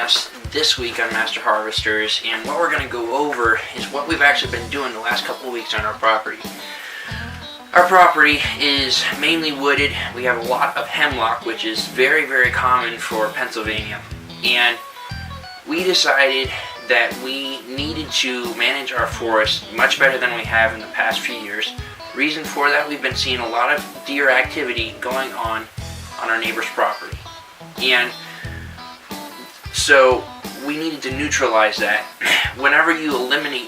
us this week on Master Harvesters, and what we're going to go over is what we've actually been doing the last couple of weeks on our property. Our property is mainly wooded. We have a lot of hemlock, which is very, very common for Pennsylvania, and we decided that we needed to manage our forest much better than we have in the past few years. Reason for that, we've been seeing a lot of deer activity going on our neighbor's property, and so we needed to neutralize that. Whenever you eliminate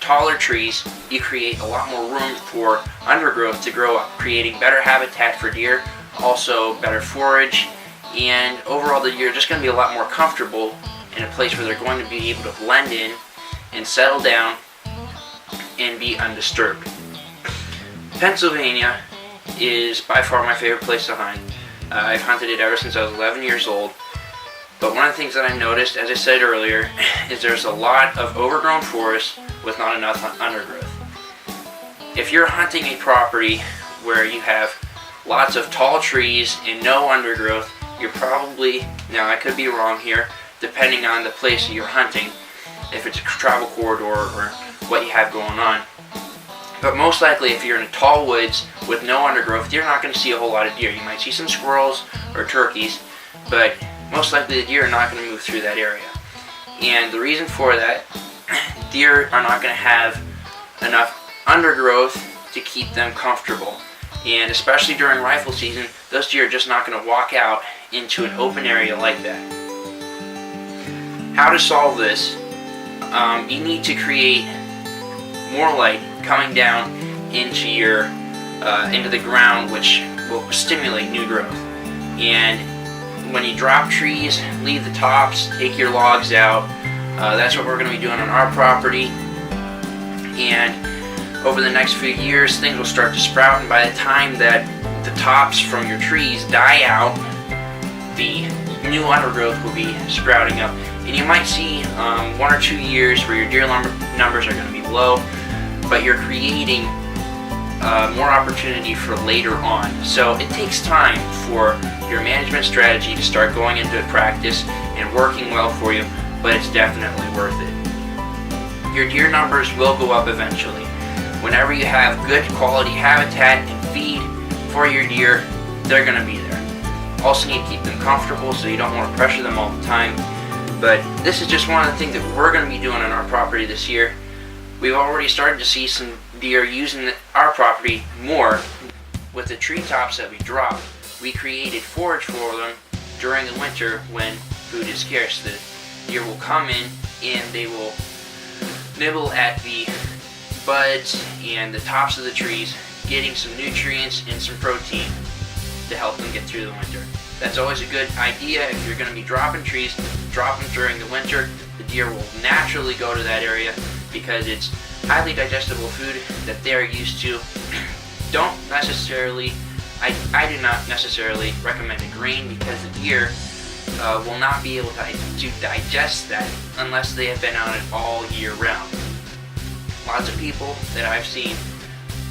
taller trees, you create a lot more room for undergrowth to grow up, creating better habitat for deer, also better forage, and overall the deer are just going to be a lot more comfortable in a place where they're going to be able to blend in and settle down and be undisturbed. Pennsylvania is by far my favorite place to hunt. I've hunted it ever since I was 11 years old. But one of the things that I noticed, as I said earlier, is there's a lot of overgrown forest with not enough undergrowth. If you're hunting a property where you have lots of tall trees and no undergrowth, you're probably, now I could be wrong here, depending on the place that you're hunting, if it's a travel corridor or what you have going on. But most likely, if you're in tall woods with no undergrowth, you're not going to see a whole lot of deer. You might see some squirrels or turkeys, but most likely the deer are not going to move through that area. And the reason for that, deer are not going to have enough undergrowth to keep them comfortable. And especially during rifle season, those deer are just not going to walk out into an open area like that. How to solve this? You need to create more light coming down into into the ground, which will stimulate new growth. And when you drop trees, leave the tops, take your logs out. That's what we're going to be doing on our property. And over the next few years, things will start to sprout, and by the time that the tops from your trees die out, the new undergrowth will be sprouting up. And you might see 1 or 2 years where your deer numbers are going to be low, but you're creating more opportunity for later on. So it takes time for your management strategy to start going into practice and working well for you, but it's definitely worth it. Your deer numbers will go up eventually. Whenever you have good quality habitat and feed for your deer, they're going to be there. Also need to keep them comfortable, so you don't want to pressure them all the time. But this is just one of the things that we're going to be doing on our property this year. We've already started to see some deer using our property more. With the treetops that we dropped, we created forage for them during the winter when food is scarce. The deer will come in and they will nibble at the buds and the tops of the trees, getting some nutrients and some protein to help them get through the winter. That's always a good idea. If you're going to be dropping trees, drop them during the winter. The deer will naturally go to that area because it's highly digestible food that they're used to. Don't necessarily, I do not necessarily recommend a grain, because the deer will not be able to digest that unless they have been on it all year round. Lots of people that I've seen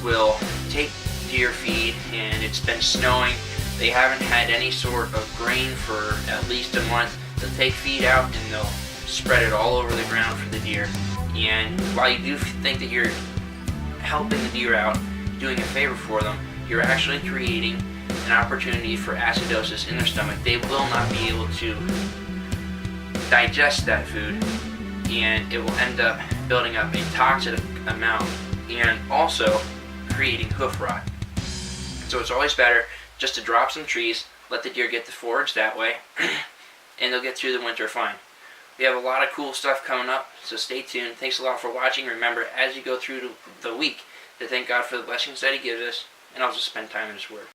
will take deer feed and it's been snowing, they haven't had any sort of grain for at least a month. They'll take feed out and they'll spread it all over the ground for the deer. And while you do think that you're helping the deer out, doing a favor for them, you're actually creating an opportunity for acidosis in their stomach. They will not be able to digest that food, and it will end up building up a toxic amount and also creating hoof rot. So it's always better just to drop some trees, let the deer get the forage that way, and they'll get through the winter fine. We have a lot of cool stuff coming up, so stay tuned. Thanks a lot for watching. Remember, as you go through the week, to thank God for the blessings that He gives us, and also spend time in His Word.